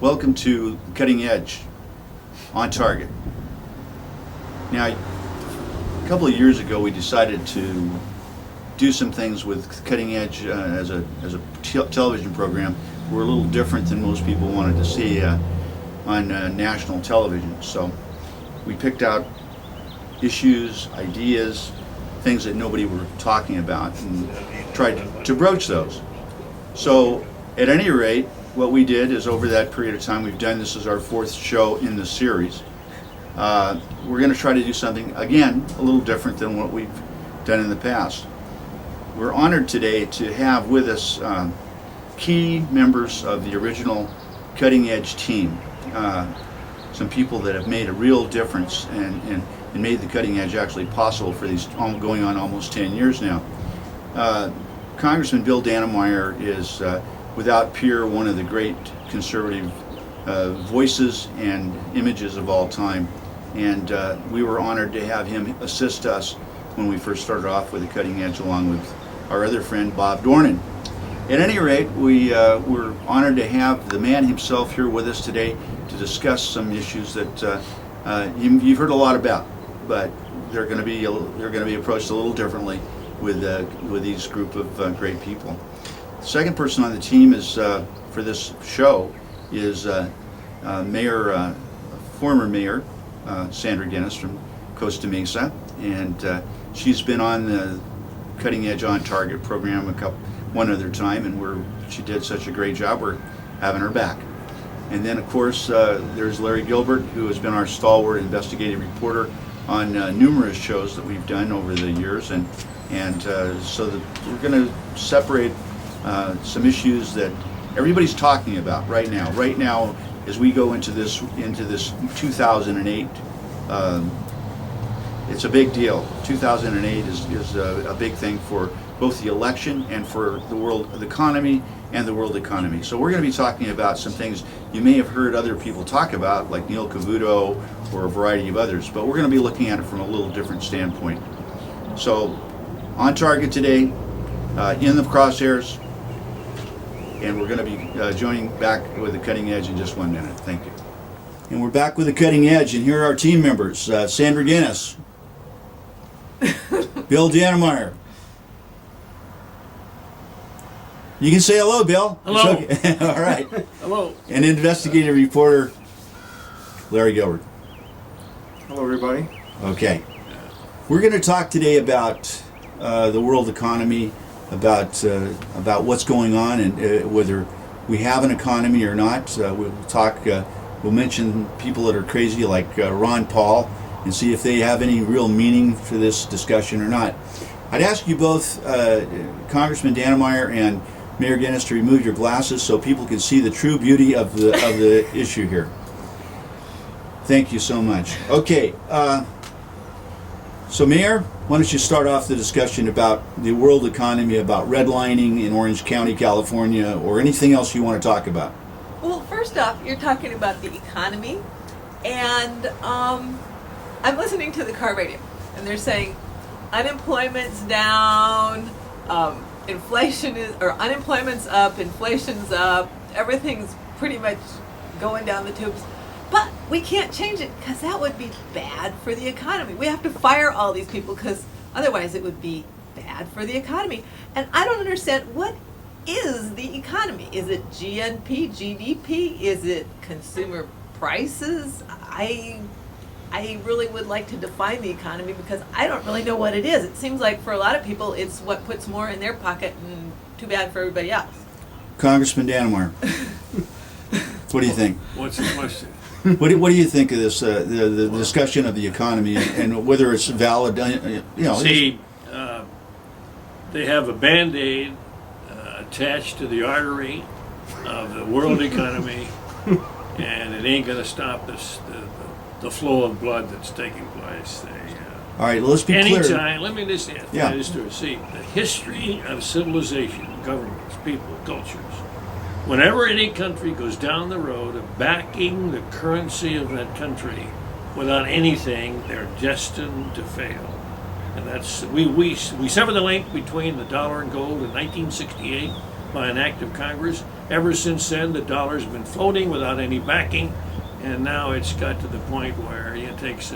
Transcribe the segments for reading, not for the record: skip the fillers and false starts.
Welcome to Cutting Edge, on target. Now, a couple of years ago, we decided to do some things with Cutting Edge as a television program. We're a little different than most people wanted to see on national television. So we picked out issues, ideas, things that nobody were talking about, and tried to broach those. So at any rate, what we did is, over that period of time we've done, this is our fourth show in the series, we're going to try to do something, again, a little different than what we've done in the past. We're honored today to have with us key members of the original Cutting Edge team, some people that have made a real difference and made the Cutting Edge actually possible for these going on almost 10 years now. Congressman Bill Dannemeyer is without peer one of the great conservative voices and images of all time, and we were honored to have him assist us when we first started off with the Cutting Edge, along with our other friend Bob Dornan. At any rate, we're honored to have the man himself here with us today to discuss some issues that you've heard a lot about, but they're going to be approached a little differently with these group of great people. The second person on the team is for this show is former Mayor Sandra Guinness from Costa Mesa, and she's been on the Cutting Edge on Target program one other time, and she did such a great job. We're having her back. And then, of course, there's Larry Gilbert, who has been our stalwart investigative reporter on numerous shows that we've done over the years, and so that we're going to separate some issues that everybody's talking about right now. Right now, as we go into this 2008, it's a big deal. 2008 is a big thing for both the election and for the economy and the world economy. So we're going to be talking about some things you may have heard other people talk about, like Neil Cavuto or a variety of others, but we're going to be looking at it from a little different standpoint. So, on target today, in the crosshairs, and we're going to be joining back with the Cutting Edge in just 1 minute. Thank you. And we're back with the Cutting Edge, and here are our team members: Sandra Guinness, Bill Dannemeyer. You can say hello, Bill. Hello. Okay. All right. Hello. And investigative reporter Larry Gilbert. Hello, everybody. Okay. We're going to talk today about the world economy, about what's going on, and whether we have an economy or not. We'll talk. We'll mention people that are crazy, like Ron Paul, and see if they have any real meaning for this discussion or not. I'd ask you both, Congressman Dannemeyer and Mayor Guinness, to remove your glasses so people can see the true beauty of the issue here. Thank you so much. Okay. So, Mayor, why don't you start off the discussion about the world economy, about redlining in Orange County, California, or anything else you want to talk about? Well, first off, you're talking about the economy, and I'm listening to the car radio, and they're saying unemployment's down, unemployment's up, inflation's up, everything's pretty much going down the tubes. But we can't change it because that would be bad for the economy. We have to fire all these people because otherwise it would be bad for the economy. And I don't understand, what is the economy? Is it GNP, GDP? Is it consumer prices? I really would like to define the economy because I don't really know what it is. It seems like for a lot of people it's what puts more in their pocket and too bad for everybody else. Congressman Dannemeyer, what do you think? What's the question? What do you think of this, the discussion of the economy and whether it's valid? See, they have a Band-Aid attached to the artery of the world economy, and it ain't going to stop the flow of blood that's taking place. All right, let's be clear. Anytime, let me just see, the history of civilization, governments, people, cultures, whenever any country goes down the road of backing the currency of that country without anything, they're destined to fail. And that's we severed the link between the dollar and gold in 1968 by an act of Congress. Ever since then, the dollar's been floating without any backing, and now it's got to the point where it takes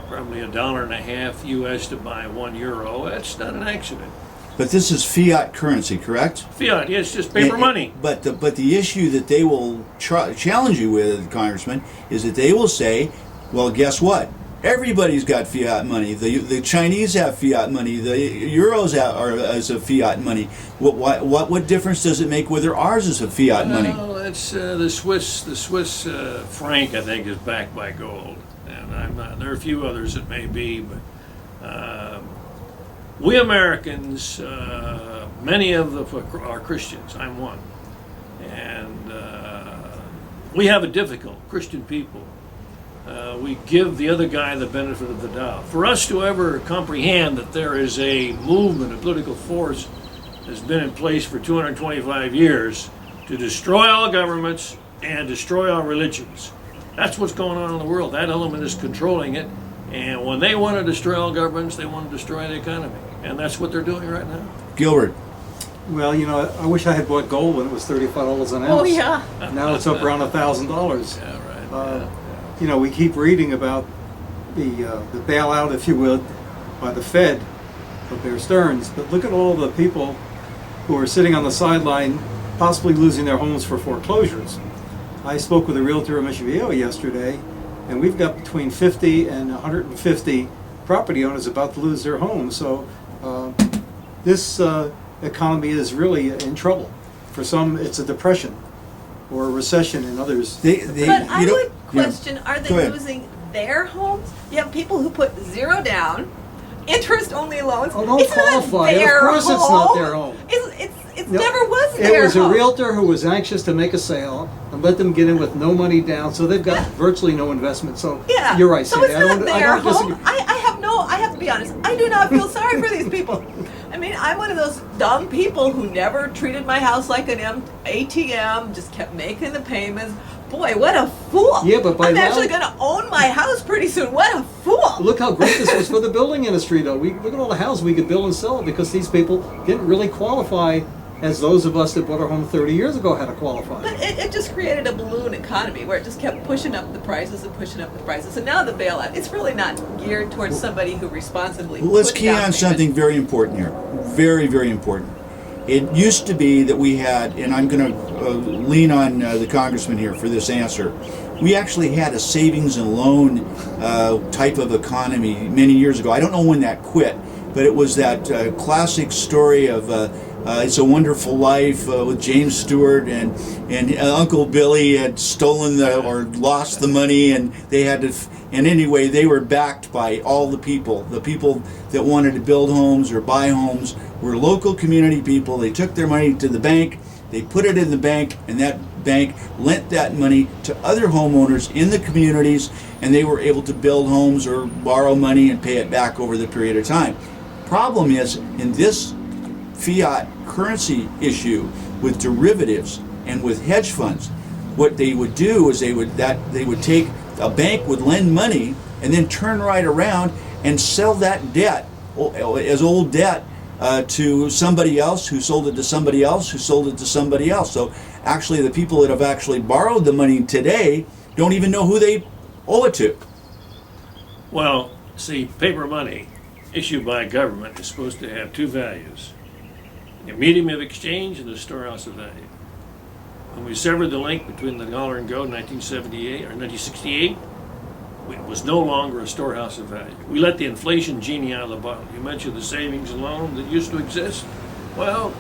probably $1.50 US to buy €1. That's not an accident. But this is fiat currency, correct? Fiat, yeah, it's just paper money. But the issue that they will challenge you with, Congressman, is that they will say, well, guess what? Everybody's got fiat money. The Chinese have fiat money. The euros are a fiat money. What difference does it make whether ours is a fiat money? Well, it's the Swiss franc, I think, is backed by gold, and I'm not. There are a few others that may be, but we Americans, many of are Christians. I'm one, and we have a difficult Christian people. We give the other guy the benefit of the doubt. For us to ever comprehend that there is a movement, a political force that's been in place for 225 years to destroy all governments and destroy all religions. That's what's going on in the world. That element is controlling it. And when they want to destroy all governments, they want to destroy the economy. And that's what they're doing right now. Gilbert. Well, I wish I had bought gold when it was $35 an ounce. Oh, yeah. Now it's up around $1,000. Yeah, right. We keep reading about the bailout, if you will, by the Fed of Bear Stearns. But look at all the people who are sitting on the sideline, possibly losing their homes for foreclosures. I spoke with a realtor in Mission Viejo yesterday, and we've got between 50 and 150 property owners about to lose their homes. So this economy is really in trouble. For some, it's a depression or a recession, and others. But I would question, are they losing their homes? You have people who put zero down, interest-only loans. Oh, don't it's qualify. Not their Of course home. it's not their home. It never was their home. It was a realtor who was anxious to make a sale and let them get in with no money down, so they've got virtually no investment. So Yeah. you're right, So Sandy. it's not their home. disagree. I have to be honest. I do not feel sorry for these people. I mean, I'm one of those dumb people who never treated my house like an ATM, just kept making the payments. Boy, what a fool. Yeah, but by I'm now- actually going to own my house pretty soon. What a fool. Look how great this was for the building industry, though. Look at all the houses we could build and sell because these people didn't really qualify as those of us that bought our home 30 years ago had to qualify. But it just created a balloon economy where it just kept pushing up the prices and pushing up the prices. And now the bailout, it's really not geared towards somebody who responsibly Let's put key down on payment. something very important here. Very, very important. It used to be that we had, and I'm going to lean on the congressman here for this answer, we actually had a savings and loan type of economy many years ago. I don't know when that quit, but it was that classic story of It's a Wonderful Life with James Stewart, and Uncle Billy had stolen or lost the money, and they had to. And anyway, they were backed by all the people. The people that wanted to build homes or buy homes were local community people. They took their money to the bank, they put it in the bank, and that bank lent that money to other homeowners in the communities, and they were able to build homes or borrow money and pay it back over the period of time. Problem is, in this fiat currency issue with derivatives and with hedge funds, what they would do is they would take a bank would lend money and then turn right around and sell that debt as old debt to somebody else who sold it to somebody else who sold it to somebody else. So actually the people that have actually borrowed the money today don't even know who they owe it to. Well, see, paper money issued by a government is supposed to have two values: a medium of exchange and a storehouse of value. When we severed the link between the dollar and gold in 1978 or 1968, it was no longer a storehouse of value. We let the inflation genie out of the bottle. You mentioned the savings and loan that used to exist. Well,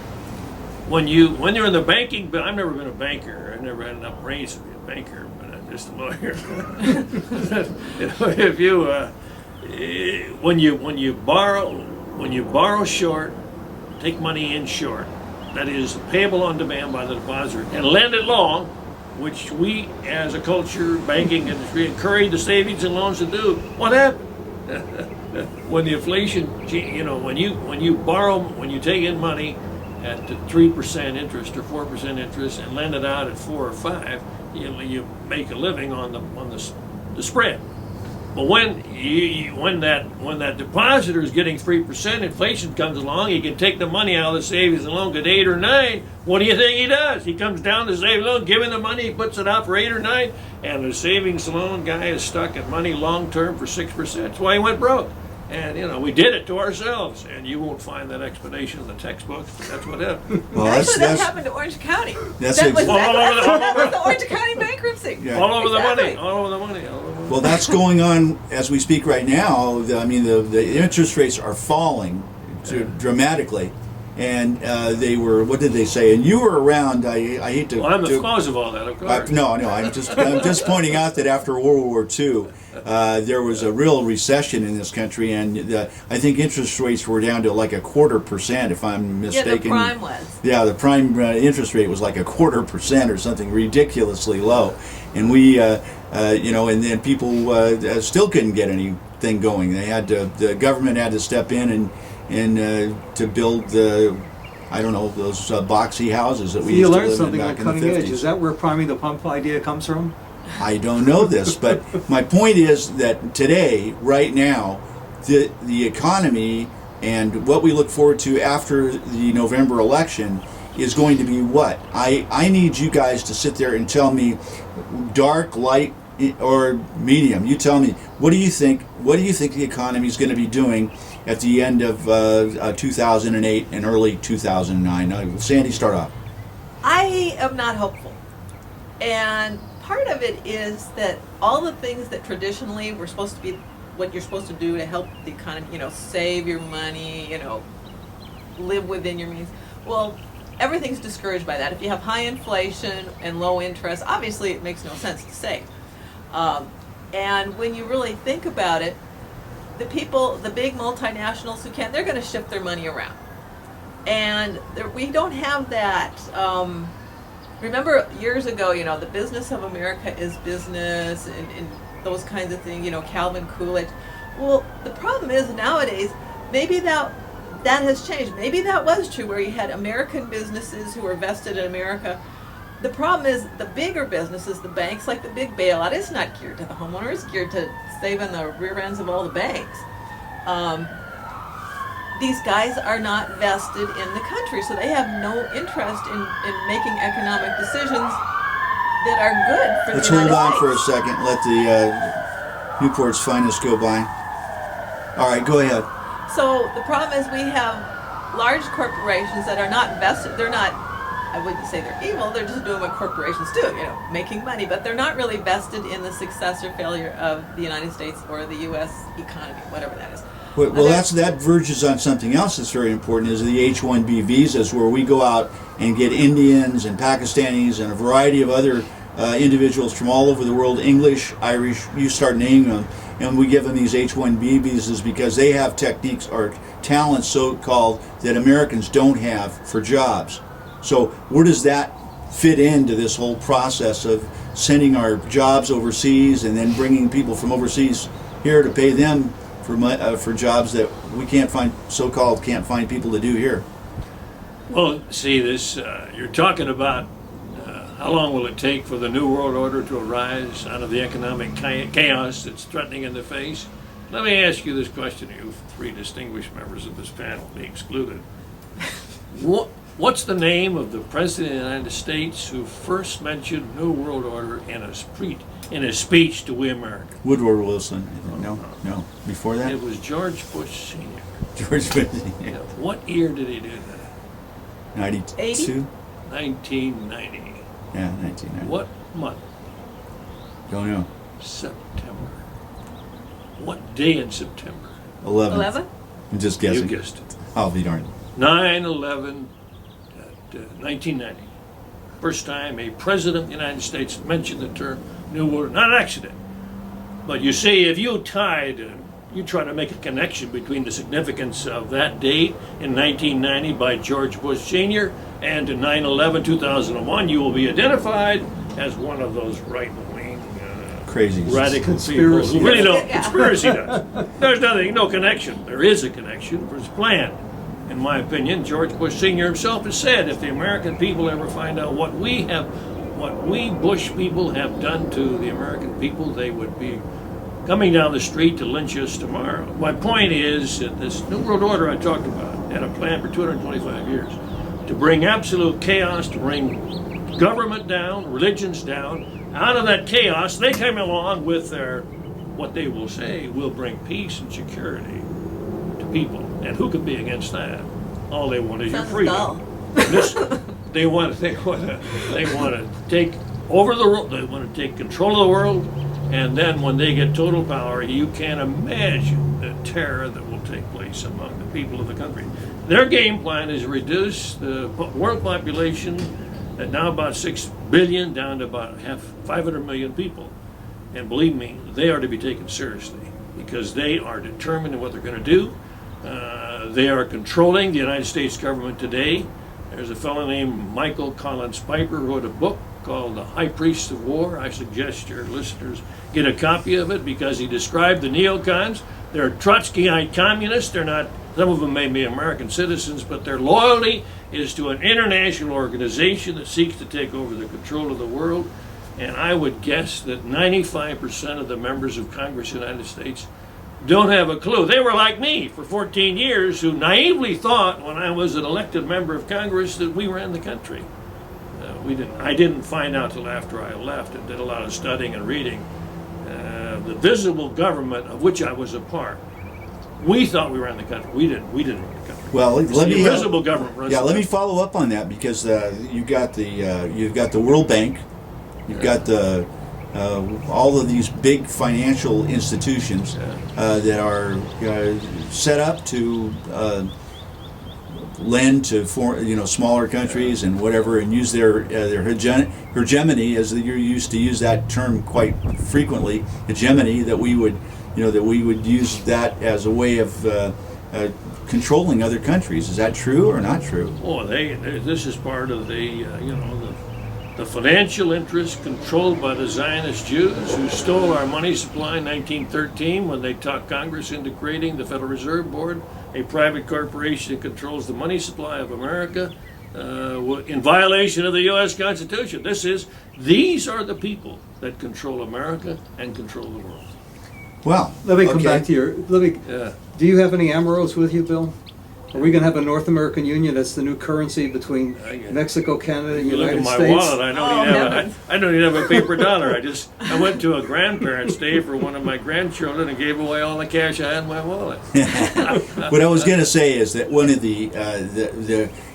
when you're in the banking, but I've never been a banker. I've never had enough brains to be a banker, but I'm just a lawyer. If you when you borrow short, take money in short, that is payable on demand by the depositor, and lend it long, which we as a culture, banking industry, encourage the savings and loans to do. What happened? When the inflation, when you take in money at 3% interest or 4% interest and lend it out at 4 or 5, you make a living on the spread. But when that depositor is getting 3%, inflation comes along, he can take the money out of the savings and loan at 8 or 9. What do you think he does? He comes down to the savings loan, give him the money, he puts it out for 8 or 9, and the savings loan guy is stuck at money long term for 6%. That's why he went broke. And we did it to ourselves. And you won't find that explanation in the textbooks, but that's what happened. Well, Actually, that happened to Orange County. That's that was, ex- that was the Orange County bankruptcy. Yeah. All over Exactly. the money. All over the money. All over the money. Well, that's going on as we speak right now. The interest rates are falling dramatically, and they were. What did they say? And you were around. I hate to. Well, I'm the cause of all that, of course. No. I'm just pointing out that after World War II, there was a real recession in this country, and I think interest rates were down to like 0.25%, if I'm mistaken. Yeah, the prime was. Yeah, the prime interest rate was like 0.25% or something ridiculously low, and we, and then people still couldn't get anything going. They had to. The government had to step in and to build the. I don't know, those boxy houses that we used to learned live in something back on in the Cutting 50s. Edge. Is that where priming the pump idea comes from? I don't know this, but my point is that today, right now, the economy and what we look forward to after the November election is going to be what? I need you guys to sit there and tell me dark, light, or medium. You tell me, what do you think the economy is going to be doing at the end of 2008 and early 2009? Sandy, start off. I am not hopeful. And part of it is that all the things that traditionally were supposed to be what you're supposed to do to help the economy, save your money, live within your means. Well, everything's discouraged by that. If you have high inflation and low interest, obviously it makes no sense to save. And when you really think about it, the big multinationals who can, they're going to shift their money around. And we don't have that. Remember years ago, the business of America is business and those kinds of things, Calvin Coolidge. Well, the problem is nowadays, maybe that has changed. Maybe that was true where you had American businesses who were vested in America. The problem is the bigger businesses, the banks, like the big bailout, it's not geared to the homeowner, it's geared to saving the rear ends of all the banks. These guys are not vested in the country, so they have no interest in making economic decisions that are good for Let's the United hold on States. for a second. Let the Newport's finest go by. All right, go ahead. So the problem is we have large corporations that are not vested. They're not, I wouldn't say they're evil, they're just doing what corporations do, making money, but they're not really vested in the success or failure of the United States or the U.S. economy, whatever that is. Well, that verges on something else that's very important, is the H-1B visas, where we go out and get Indians and Pakistanis and a variety of other individuals from all over the world, English, Irish, you start naming them, and we give them these H-1B visas because they have techniques or talents, so-called, that Americans don't have for jobs. So where does that fit into this whole process of sending our jobs overseas and then bringing people from overseas here to pay them for jobs that we can't find people to do here? Well, see this. You're talking about how long will it take for the New World Order to arise out of the economic chaos that's threatening in the face? Let me ask you this question, you three distinguished members of this panel, me excluded. What's the name of the President of the United States who first mentioned New World Order in a speech to we Americans? Woodrow Wilson. No. Before that? It was George Bush Sr. George Bush. Yeah. What year did he do that? 92? 1990. Yeah, 1990. What month? Don't know. September. What day in September? 11. 11? I'm just guessing. You guessed it. I'll be darned. 9/11, 1990. First time a president of the United States mentioned the term New World. Not an accident. But you see, if you try to make a connection between the significance of that date in 1990 by George Bush Sr. and 9/11, 2001, you will be identified as one of those right-wing Crazy. radical people who really don't. Conspiracy does. There's no connection. There is a connection, but it's planned. In my opinion, George Bush Sr. himself has said, if the American people ever find out what we Bush people have done to the American people, they would be coming down the street to lynch us tomorrow. My point is that this New World Order I talked about had a plan for 225 years to bring absolute chaos, to bring government down, religions down. Out of that chaos, they came along with their, what they will say, will bring peace and security to people. And who could be against that? All they want is your Sounds freedom. dull. They want to take over the world. They want to take control of the world, and then when they get total power, you can't imagine the terror that will take place among the people of the country. Their game plan is reduce the world population at now about 6 billion down to about 500 million people. And believe me, they are to be taken seriously because they are determined in what they're going to do. They are controlling the United States government today. There's a fellow named Michael Collins Piper who wrote a book called The High Priest of War. I suggest your listeners get a copy of it because he described the neocons. They're Trotskyite communists. They're not, some of them may be American citizens, but their loyalty is to an international organization that seeks to take over the control of the world. And I would guess that 95% of the members of Congress in the United States don't have a clue. They were like me for 14 years who naively thought when I was an elected member of Congress that we ran the country. I didn't find out till after I left and did a lot of studying and reading. The visible government of which I was a part, we thought we ran the country. We didn't run the country. Well, It's let the me invisible government runs yeah, the let me country. follow up on that because you've got the World Bank, you've got the all of these big financial institutions that are set up to lend to smaller countries and whatever, and use their hegemony, as you're used to use that term quite frequently, hegemony, that we would use that as a way of controlling other countries. Is that true or not true? Oh, this is part of the financial interests controlled by the Zionist Jews who stole our money supply in 1913 when they talked Congress into creating the Federal Reserve Board, a private corporation that controls the money supply of America in violation of the U.S. Constitution. These are the people that control America and control the world. Well, Let me come okay. back to your. Yeah. Do you have any Amoros with you, Bill? Are we going to have a North American Union that's the new currency between Mexico, Canada, and You look United at my States? wallet, I heavens. don't even have a paper dollar. I went to a grandparents' day for one of my grandchildren and gave away all the cash I had in my wallet. What I was going to say is that one of the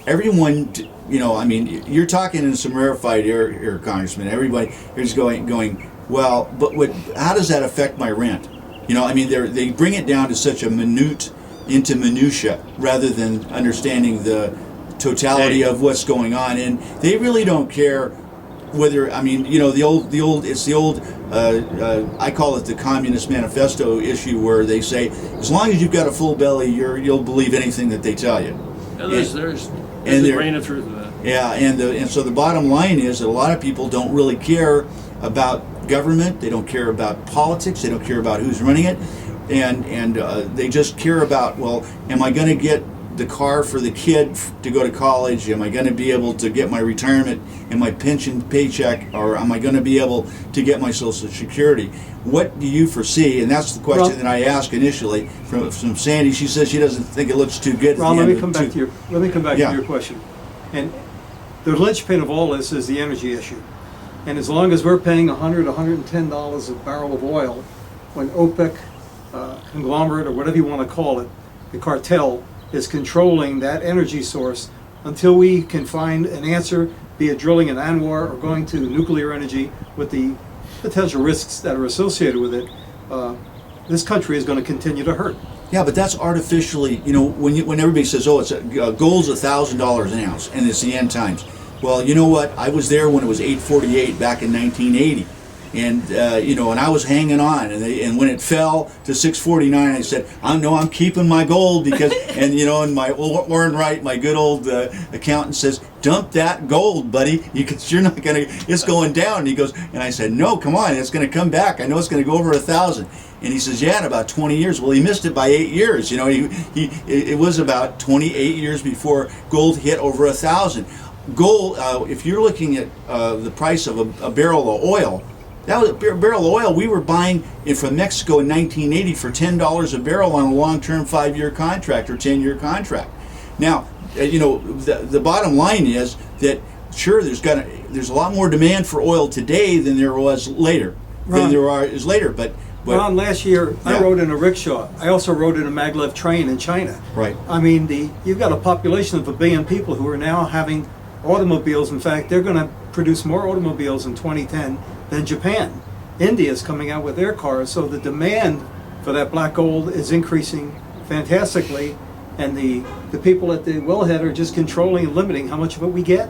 everyone, you're talking in some rarefied air, Congressman. Everybody is going, well, but how does that affect my rent? They bring it down to such a minutia rather than understanding the totality of what's going on, and they really don't care whether it's the old I call it the Communist Manifesto issue, where they say as long as you've got a full belly, you'll believe anything that they tell you. And there's a grain of truth in that. Yeah, and so the bottom line is that a lot of people don't really care about government. They don't care about politics. They don't care about who's running it, and they just care about, well, am I going to get the car for the kid to go to college? Am I going to be able to get my retirement and my pension paycheck, or am I going to be able to get my Social Security? What do you foresee? And that's the question that I asked initially from Sandy. She says she doesn't think it looks too good. Ron, let me come back to your question. And the linchpin of all this is the energy issue. And as long as we're paying $100, $110 a barrel of oil, when OPEC, conglomerate, or whatever you want to call it, the cartel, is controlling that energy source, until we can find an answer, be it drilling in Anwar or going to nuclear energy with the potential risks that are associated with it, this country is going to continue to hurt. Yeah, but that's artificially, when everybody says, oh, gold's $1,000 an ounce, and it's the end times. Well, you know what? I was there when it was $8.48 back in 1980. And and I was hanging on, and when it fell to $6.49, I said, I'm keeping my gold because, and my Warren Wright, my good old accountant, says, dump that gold, buddy, because you're not gonna, it's going down. And he goes, and I said, no, come on, it's going to come back. I know it's going to go over 1,000. And he says, yeah, in about 20 years. Well, he missed it by 8 years. It was about 28 years before gold hit over 1,000. Gold, if you're looking at the price of a barrel of oil, That was a barrel of oil we were buying it from Mexico in 1980 for $10 a barrel on a long-term 5-year contract or 10-year contract. Now, the bottom line is that sure, there's a lot more demand for oil today than there was later. Ron. But Ron, last year I Yeah. rode in a rickshaw. I also rode in a maglev train in China. Right. I mean, you've got a population of 1 billion people who are now having automobiles. In fact, they're going to produce more automobiles in 2010 than Japan. India is coming out with their cars, so the demand for that black gold is increasing fantastically, and the people at the wellhead are just controlling and limiting how much of it we get.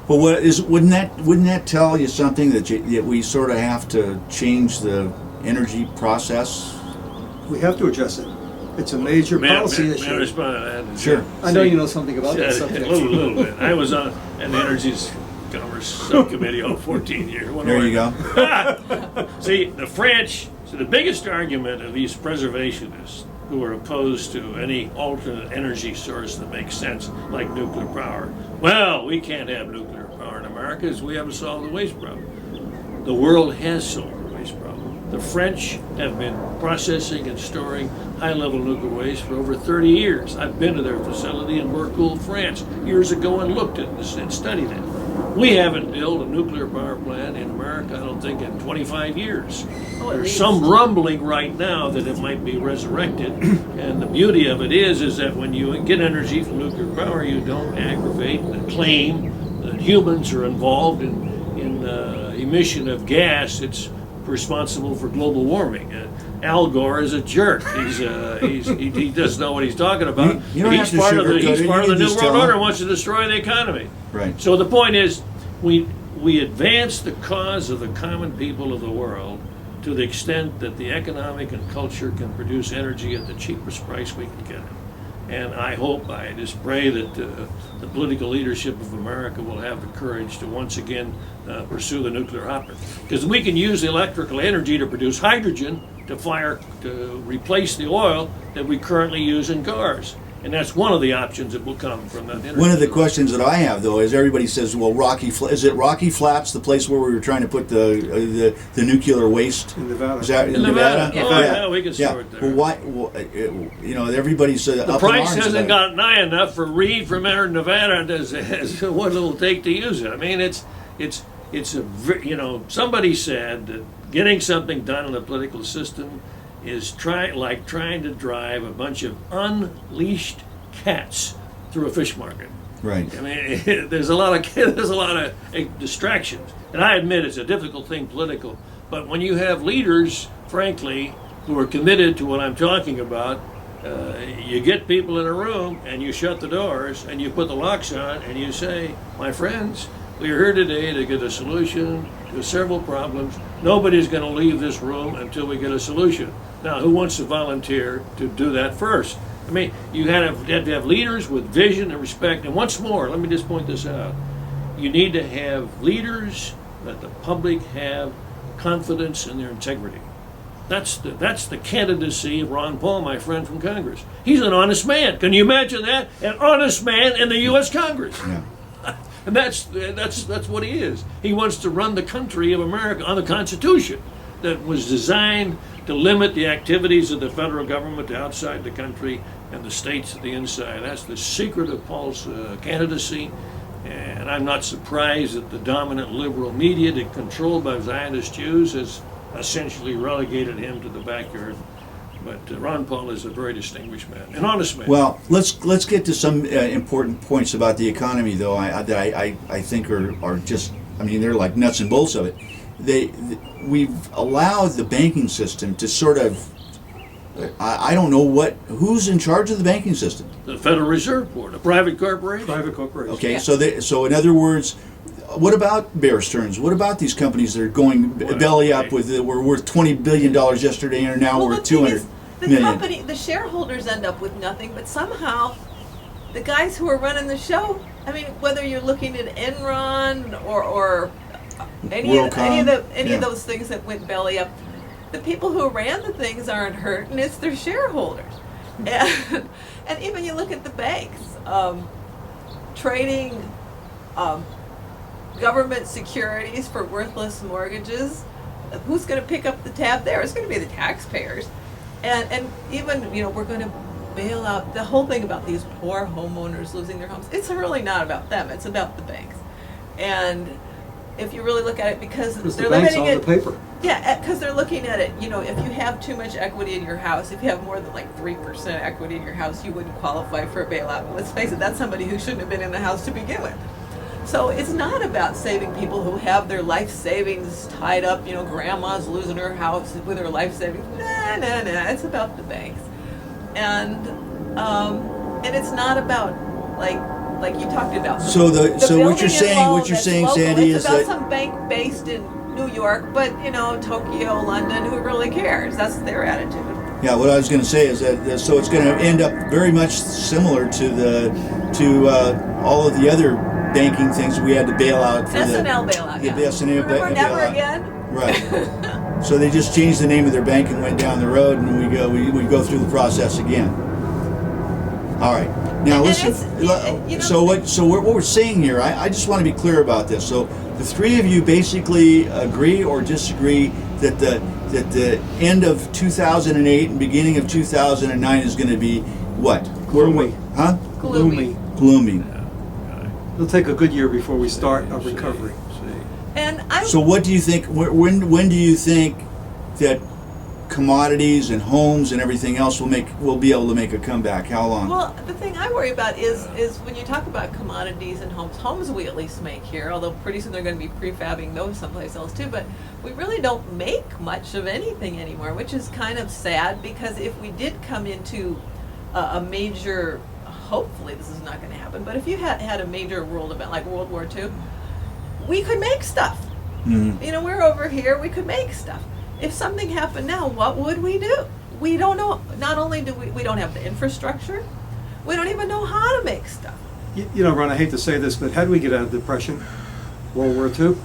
But wouldn't that tell you something that we sort of have to change the energy process? We have to address it. It's a major policy May I issue. respond to that? Sure. I know you know something about that A subject. little bit. I was on an Energy Commerce Subcommittee all 14 years. There you go. See, the biggest argument of these preservationists who are opposed to any alternate energy source that makes sense, like nuclear power. Well, we can't have nuclear power in America because we haven't solved the waste problem. The world has solved the waste problem. The French have been processing and storing high-level nuclear waste for over 30 years. I've been to their facility in Bourcoul, France, years ago and looked at this and studied it. We haven't built a nuclear power plant in America, I don't think, in 25 years. Oh, at There's least. some rumbling right now that it might be resurrected. And the beauty of it is that when you get energy from nuclear power, you don't aggravate and claim that humans are involved in emission of gas. It's responsible for global warming. Al Gore is a jerk. He doesn't know what he's talking about. You don't have He's to part of the sugarcoat it. New You World just tell him. Order and wants to destroy the economy. Right. So the point is, we advance the cause of the common people of the world to the extent that the economic and culture can produce energy at the cheapest price we can get it. And I just pray that the political leadership of America will have the courage to once again pursue the nuclear option. Because we can use the electrical energy to produce hydrogen to replace the oil that we currently use in cars. And that's one of the options that will come from that energy. One of the questions that I have, though, is everybody says, "Well, is it Rocky Flats, the place where we were trying to put the nuclear waste?" In Nevada. Is that In Nevada? Yeah. Oh, yeah, we can Yeah. store it there. Well, why? Everybody's The up price in arms hasn't about gotten high enough for Reed from Nevada as what it'll take to use it. I mean, somebody said that getting something done in the political system is like trying to drive a bunch of unleashed cats through a fish market. it. Right. I mean, there's a lot of distractions, and I admit it's a difficult thing, political. But when you have leaders, frankly, who are committed to what I'm talking about, you get people in a room and you shut the doors and you put the locks on and you say, "My friends, we are here today to get a solution to several problems. Nobody's going to leave this room until we get a solution." Now, who wants to volunteer to do that first? I mean, you have to have leaders with vision and respect. And once more, let me just point this out. You need to have leaders that the public have confidence in their integrity. That's the candidacy of Ron Paul, my friend from Congress. He's an honest man. Can you imagine that? An honest man in the U.S. Congress. Yeah. And that's what he is. He wants to run the country of America on the Constitution that was designed to limit the activities of the federal government to outside the country and the states at the inside. That's the secret of Paul's candidacy. And I'm not surprised that the dominant liberal media, that controlled by Zionist Jews, has essentially relegated him to the backyard. But Ron Paul is a very distinguished man, an honest man. Well, let's get to some important points about the economy, though. That I think are just, I mean, they're like nuts and bolts of it. We've allowed the banking system to sort of, I don't know who's in charge of the banking system. The Federal Reserve Board, a private corporation. Private corporation. Okay, Yeah. so in other words, what about Bear Stearns? What about these companies that are going belly up with were worth $20 billion yesterday and are now Well, worth the thing $200 is, the million? company, the shareholders end up with nothing, but somehow the guys who are running the show, I mean, whether you're looking at Enron or any of WorldCom, those things that went belly up, the people who ran the things aren't hurt, and it's their shareholders. And even you look at the banks, trading government securities for worthless mortgages. who's going to pick up the tab there? It's going to be the taxpayers. And even, we're going to bail out. The whole thing about these poor homeowners losing their homes, it's really not about them. It's about the banks. And if you really look at it, because Because they're the bank's limiting on it. the paper. Yeah, because they're looking at it, if you have too much equity in your house, if you have more than like 3% equity in your house, you wouldn't qualify for a bailout. And let's face it, that's somebody who shouldn't have been in the house to begin with. So it's not about saving people who have their life savings tied up, grandma's losing her house with her life savings. Nah, it's about the banks. And it's not about like you talked about. So the so what building you're saying, and loan what you're that's saying, local. Sandy, it's is about that some bank based in New York, but Tokyo, London, who really cares? That's their attitude. yeah, what I was going to say is that so it's going to end up very much similar to all of the other banking things we had to bail out for SNL bailout. the Yeah. SNL Remember Never bailout. Again? Right. So they just changed the name of their bank and went down the road, and we go through the process again. All right. Now And listen. it's, So what we're saying here, I just want to be clear about this. So the three of you basically agree or disagree that the end of 2008 and beginning of 2009 is going to be what? Gloomy. Huh? Gloomy. Gloomy. It'll take a good year before we start a recovery. And I So what do you think? When do you think that commodities and homes and everything else will be able to make a comeback? How long? Well, the thing I worry about is when you talk about commodities and homes we at least make here, although pretty soon they're going to be prefabbing those someplace else too, but we really don't make much of anything anymore, which is kind of sad, because if we did come into a major, hopefully this is not going to happen, but if you had a major world event like World War II, we could make stuff. Mhm. We're over here, we could make stuff. If something happened now, what would we do? We don't know. Not only do we don't have the infrastructure, we don't even know how to make stuff. Ron, I hate to say this, but how do we get out of depression? World War II?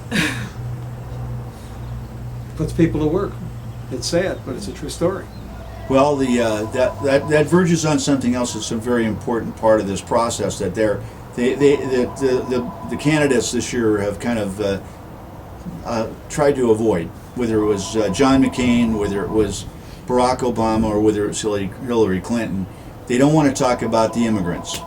Puts people to work. It's sad, but it's a true story. Well, that verges on something else that's a very important part of this process. That the candidates this year have kind of tried to avoid, whether it was John McCain, whether it was Barack Obama, or whether it was Hillary Clinton. They don't want to talk about the immigrants.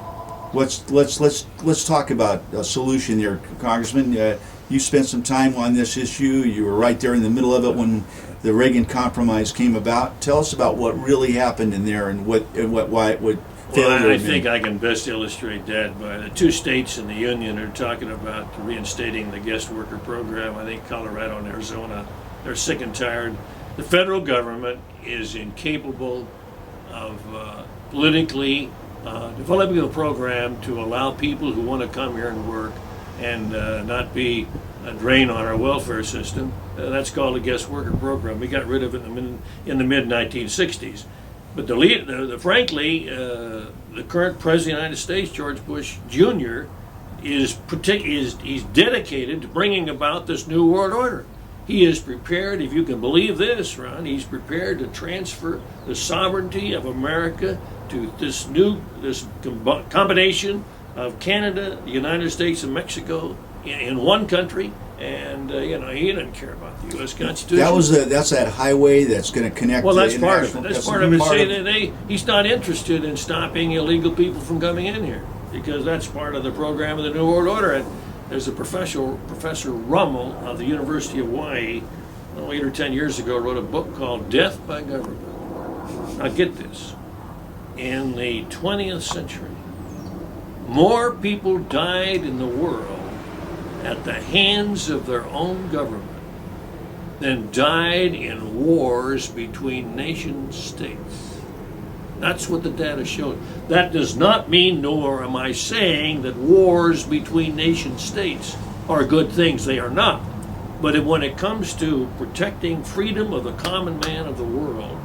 Let's talk about a solution there, Congressman. You spent some time on this issue. You were right there in the middle of it when the Reagan Compromise came about. Tell us about what really happened in there and why it would fail. Well, I think I can best illustrate that by the two states in the union are talking about reinstating the guest worker program. I think Colorado and Arizona, they're sick and tired. The federal government is incapable of politically developing a program to allow people who want to come here and work and not be a drain on our welfare system. That's called a guest worker program. We got rid of it in the mid-1960s. But frankly, the current president of the United States, George Bush Jr., he's dedicated to bringing about this new world order. He is prepared, if you can believe this, Ron, he's prepared to transfer the sovereignty of America to this combination of Canada, the United States, and Mexico in one country. And he didn't care about the U.S. Constitution. That's that highway that's going to connect. Well, that's the part of international- it. That's part of it. He's not interested in stopping illegal people from coming in here, because that's part of the program of the New World Order. And there's a Professor Rummel of the University of Hawaii, 8 or 10 years ago, wrote a book called Death by Government. Now get this. In the 20th century, more people died in the world at the hands of their own government than died in wars between nation states. That's what the data showed. That does not mean, nor am I saying, that wars between nation states are good things. They are not. But when it comes to protecting freedom of the common man of the world,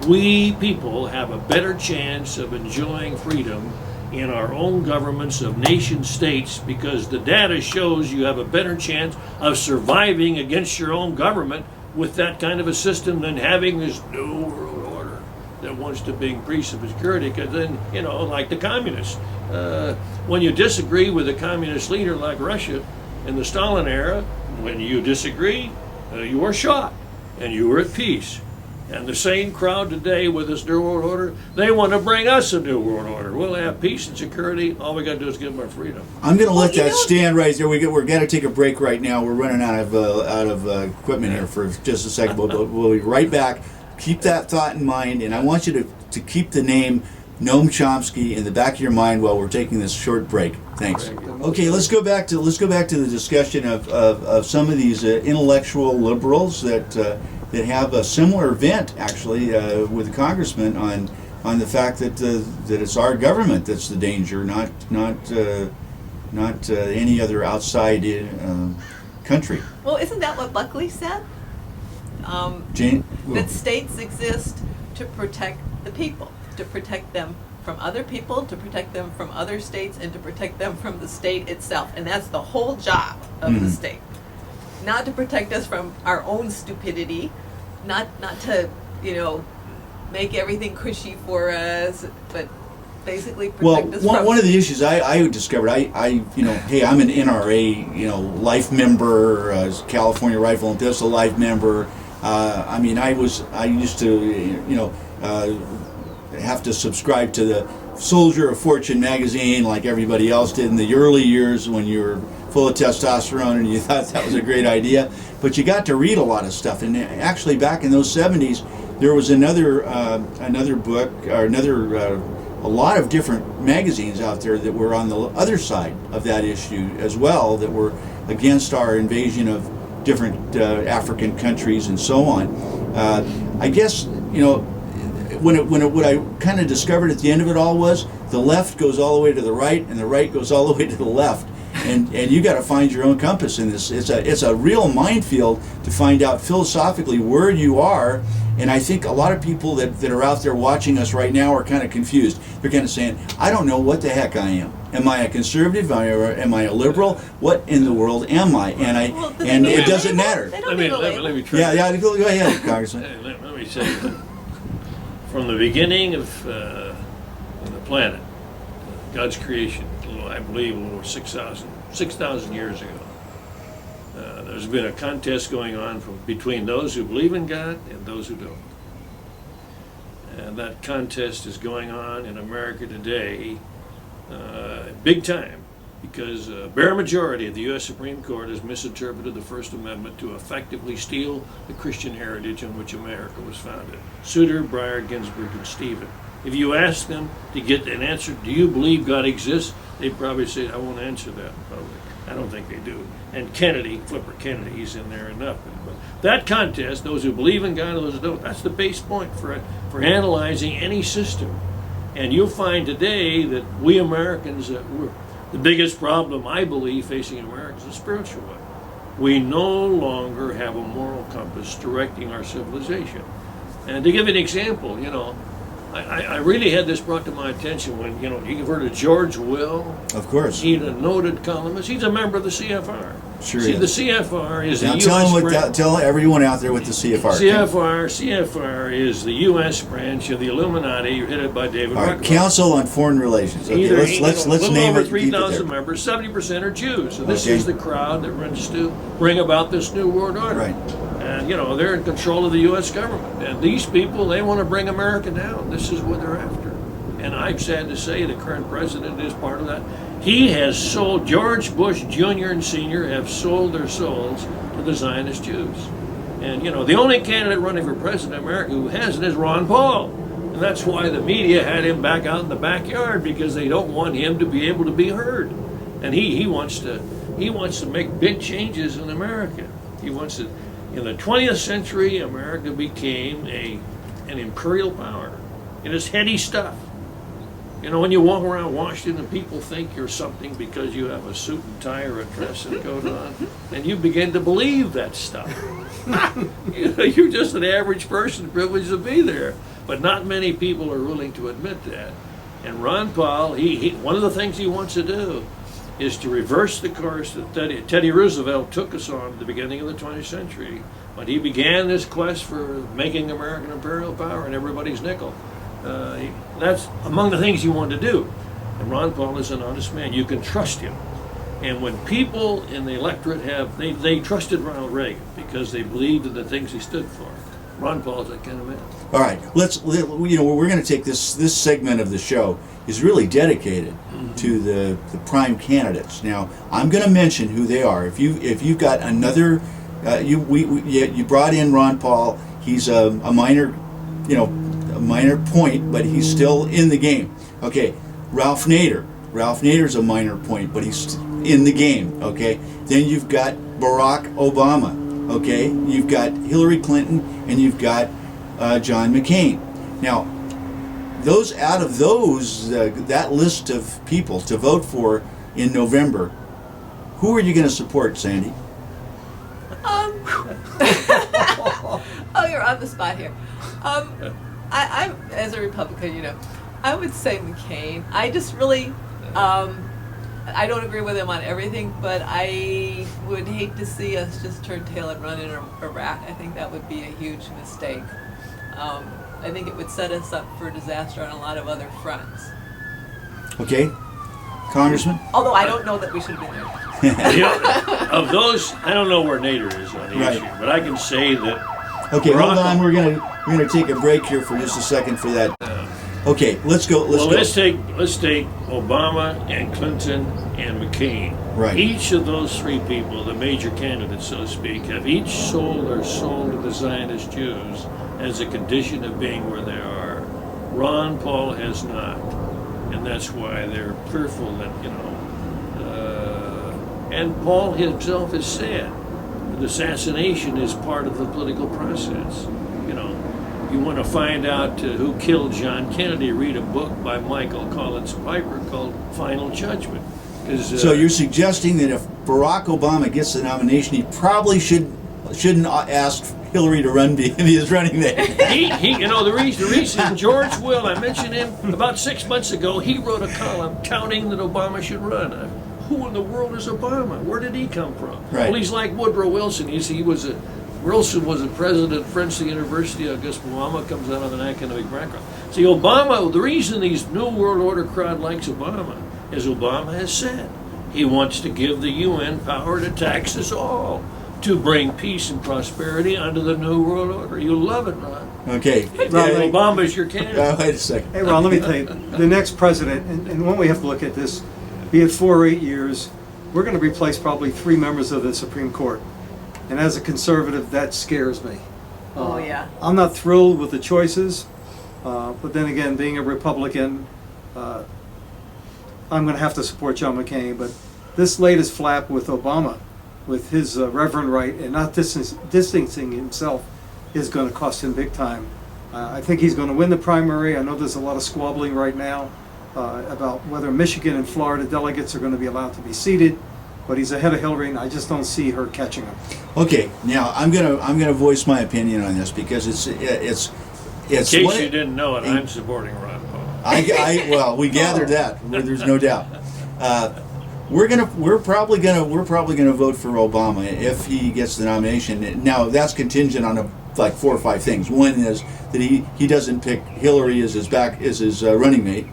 we people have a better chance of enjoying freedom in our own governments of nation states, because the data shows you have a better chance of surviving against your own government with that kind of a system than having this new world order that wants to increase of security. Because then, like the communists, when you disagree with a communist leader like Russia in the Stalin era, when you disagree, you are shot. and you were at peace. And the same crowd today with this New World Order, they want to bring us a New World Order. We'll have peace and security. All we got to do is give them our freedom. I'm going to let you that know- stand right there. We're going to take a break right now. We're running out of equipment here for just a second. We'll be right back. Keep that thought in mind, and I want you to keep the name Noam Chomsky in the back of your mind while we're taking this short break. Thanks. Okay, let's go back to the discussion of some of these intellectual liberals that have a similar vent, actually, with the congressman on the fact that it's our government that's the danger, not any other outside country. Well, isn't that what Buckley said? Jane? That states exist to protect the people, to protect them from other people, to protect them from other states, and to protect them from the state itself. And that's the whole job of the state. Not to protect us from our own stupidity, not to, make everything cushy for us, but basically Well, protect us one, from... one of the issues I discovered, hey, I'm an NRA, life member, California Rifle and Pistol life member. I used to, have to subscribe to the Soldier of Fortune magazine like everybody else did in the early years when you were full of testosterone and you thought that was a great idea. But you got to read a lot of stuff. And actually, back in those 70s, there was another book, or a lot of different magazines out there that were on the other side of that issue as well, that were against our invasion of different African countries and so on. I guess, what I kind of discovered at the end of it all was the left goes all the way to the right and the right goes all the way to the left. And you got to find your own compass in this. It's a real minefield to find out philosophically where you are. And I think a lot of people that are out there watching us right now are kind of confused. They're kind of saying, I don't know what the heck I am. Am I a conservative? Am I a liberal? What in the world am I? And it doesn't matter. They don't need a label. Let me try. Yeah, go ahead, Congressman. Let me say that from the beginning of the planet, God's creation, I believe a little over 6,000 years ago, there's been a contest going on between those who believe in God and those who don't. And that contest is going on in America today, big time, because a bare majority of the U.S. Supreme Court has misinterpreted the First Amendment to effectively steal the Christian heritage on which America was founded. Souter, Breyer, Ginsburg, and Stephen. If you ask them to get an answer, do you believe God exists? They'd probably say, I won't answer that in public. I don't think they do. And Kennedy, Flipper Kennedy, he's in there enough. But that contest, those who believe in God and those who don't, that's the base point for analyzing any system. And you'll find today that we Americans, the biggest problem, I believe, facing Americans is a spiritual one. We no longer have a moral compass directing our civilization. And to give you an example, I really had this brought to my attention when, you've heard of George Will. Of course. He's a noted columnist. He's a member of the CFR. Sure See, is. the CFR is Now the U.S. branch. tell everyone out there what the CFR is. CFR is the U.S. branch of the Illuminati, headed by David All right, Rockefeller. Council on Foreign Relations. Okay, let's little name over it. Keep it 3,000 there. members. 70% are Jews. So this Okay. is the crowd that runs to bring about this new world order. Right. And they're in control of the U.S. government. And these people, they want to bring America down. This is what they're after. And I'm sad to say the current president is part of that. He has sold, George Bush Jr. and Sr. have sold their souls to the Zionist Jews. And, the only candidate running for president of America who hasn't is Ron Paul. And that's why the media had him back out in the backyard, because they don't want him to be able to be heard. And he wants to make big changes in America. He wants to, in the 20th century, America became an imperial power. It is heady stuff. When you walk around Washington and people think you're something because you have a suit and tie or a dress and coat on, and you begin to believe that stuff. You're just an average person privileged to be there. But not many people are willing to admit that. And Ron Paul, he one of the things he wants to do is to reverse the course that Teddy Roosevelt took us on at the beginning of the 20th century, when he began this quest for making America an imperial power and everybody's nickel. That's among the things he wanted to do. And Ron Paul is an honest man. You can trust him. And when people in the electorate they trusted Ronald Reagan because they believed in the things he stood for. Ron Paul's that kind of man. All right, we're going to take this segment of the show is really dedicated to the prime candidates. Now, I'm going to mention who they are. If you've got another, you brought in Ron Paul. He's a minor, a minor point, but he's still in the game. Okay, Ralph Nader. Ralph Nader's a minor point, but he's in the game. Okay, then you've got Barack Obama. Okay, you've got Hillary Clinton, and you've got John McCain. Now, that list of people to vote for in November, who are you going to support, Sandy? Oh, you're on the spot here. I'm as a Republican, I would say McCain. I just really, I don't agree with him on everything, but I would hate to see us just turn tail and run in Iraq. I think that would be a huge mistake. I think it would set us up for disaster on a lot of other fronts. Okay, Congressman? Although I don't know that we should have been there. Of those, I don't know where Nader is on the issue, but I can say that. Okay, hold on. We're gonna take a break here for just a second for that. Okay, let's go. Let's take Obama and Clinton and McCain. Right. Each of those three people, the major candidates, so to speak, have each sold their soul to the Zionist Jews as a condition of being where they are. Ron Paul has not, and that's why they're fearful that and Paul himself has said that assassination is part of the political process. You want to find out who killed John Kennedy, read a book by Michael Collins Piper called Final Judgment. So you're suggesting that if Barack Obama gets the nomination, he probably shouldn't ask Hillary to run if he is running there. The reason George Will, I mentioned him about 6 months ago, he wrote a column touting that Obama should run. Who in the world is Obama? Where did he come from? Right. Well, he's like Woodrow Wilson. Wilson was a president of Princeton University. I guess Obama comes out of an academic background. See, Obama, the reason these New World Order crowd likes Obama is Obama has said he wants to give the UN power to tax us all to bring peace and prosperity under the New World Order. You love it, Ron. Okay. Obama's your candidate. Wait a second. Hey, Ron, let me tell you, the next president, and when we have to look at this, be it 4 or 8 years, we're going to replace probably 3 members of the Supreme Court. And as a conservative, that scares me. Oh, yeah. I'm not thrilled with the choices, but then again, being a Republican, I'm going to have to support John McCain. But this latest flap with Obama, with his reverend right and not distancing himself, is going to cost him big time. I think he's going to win the primary. I know there's a lot of squabbling right now about whether Michigan and Florida delegates are going to be allowed to be seated. But he's ahead of Hillary, and I just don't see her catching him. Okay, now I'm gonna voice my opinion on this because it's. In case you didn't know it, I'm supporting Ron Paul. Well, we gathered that. There's no doubt. We're probably gonna vote for Obama if he gets the nomination. Now that's contingent on like 4 or 5 things. One is that he doesn't pick Hillary as his running mate,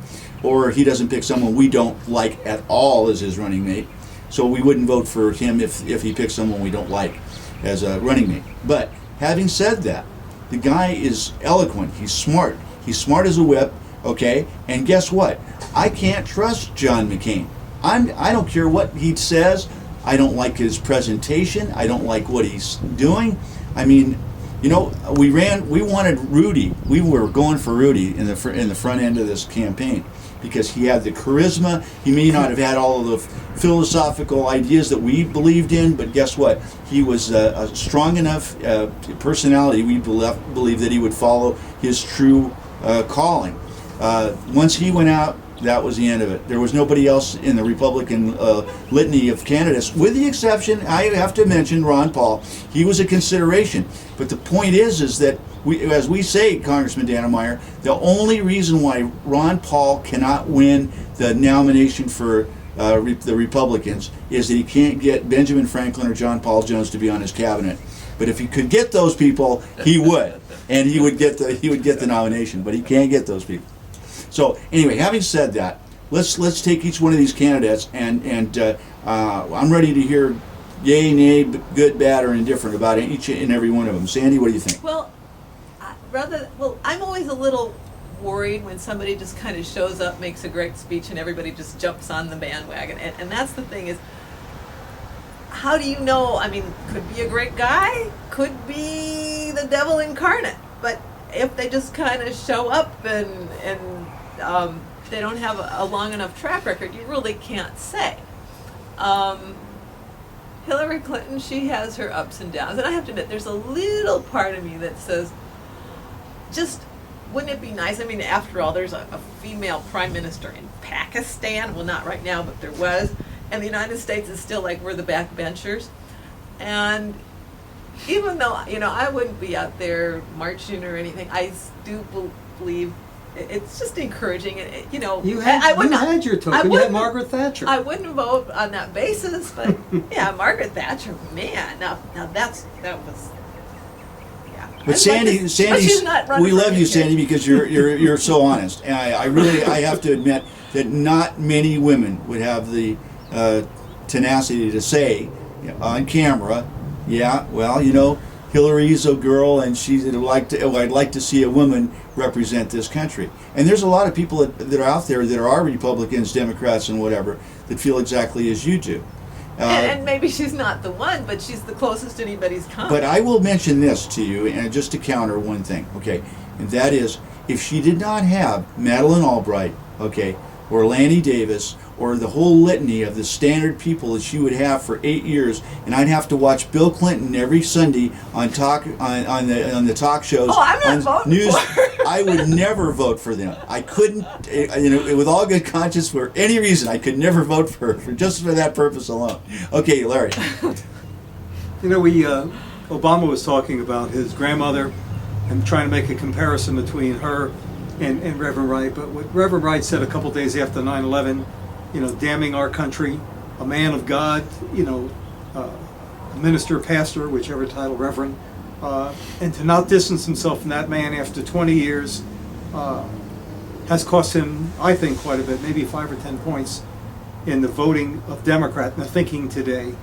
or he doesn't pick someone we don't like at all as his running mate. So we wouldn't vote for him if he picks someone we don't like as a running mate. But having said that, the guy is eloquent. He's smart. He's smart as a whip. Okay, and guess what? I can't trust John McCain. I don't care what he says. I don't like his presentation. I don't like what he's doing. I mean, we wanted Rudy. We were going for Rudy in the front end of this campaign because he had the charisma. He may not have had all of the philosophical ideas that we believed in, but guess what? He was a strong enough personality. We believe that he would follow his true calling. Once he went out, that was the end of it. There was nobody else in the Republican litany of candidates, with the exception, I have to mention, Ron Paul. He was a consideration. But the point is that, as we say, Congressman Dannemeyer, the only reason why Ron Paul cannot win the nomination for the Republicans is that he can't get Benjamin Franklin or John Paul Jones to be on his cabinet. But if he could get those people, he would, and he would get the nomination. But he can't get those people. So anyway, having said that, let's take each one of these candidates, and I'm ready to hear yay, nay, good, bad, or indifferent about each and every one of them. Sandy, what do you think? Well, I'm always a little worried when somebody just kind of shows up, makes a great speech, and everybody just jumps on the bandwagon. And that's the thing is, how do you know? I mean, could be a great guy, could be the devil incarnate. But if they just kind of show up and they don't have a long enough track record, you really can't say. Hillary Clinton, she has her ups and downs. And I have to admit, there's a little part of me that says, just wouldn't it be nice? I mean, after all, there's a female prime minister in Pakistan. Well, not right now, but there was. And the United States is still like we're the backbenchers. And even though, I wouldn't be out there marching or anything, I do believe it's just encouraging. You had your token. You had Margaret Thatcher. I wouldn't vote on that basis, but yeah, Margaret Thatcher, man. Now that was. But Sandy, we love you, Sandy, because you're so honest. And I have to admit that not many women would have the tenacity to say on camera, yeah, well, Hillary's a girl, and I'd like to see a woman represent this country. And there's a lot of people that are out there that are Republicans, Democrats, and whatever that feel exactly as you do. And maybe she's not the one, but she's the closest anybody's come. But I will mention this to you, and just to counter one thing, okay, and that is, if she did not have Madeleine Albright, okay, or Lanny Davis, or the whole litany of the standard people that she would have for 8 years, and I'd have to watch Bill Clinton every Sunday on the talk shows, oh, I'm not on voting news. for her. I would never vote for them. I couldn't, with all good conscience, for any reason, I could never vote for her, just for that purpose alone. Okay, Larry. Obama was talking about his grandmother and trying to make a comparison between her and Reverend Wright. But what Reverend Wright said a couple days after 9/11, damning our country, a man of God, a minister, pastor, whichever title, reverend, and to not distance himself from that man after 20 years has cost him, I think, quite a bit, maybe 5 or 10 points in the voting of Democrat and the thinking today.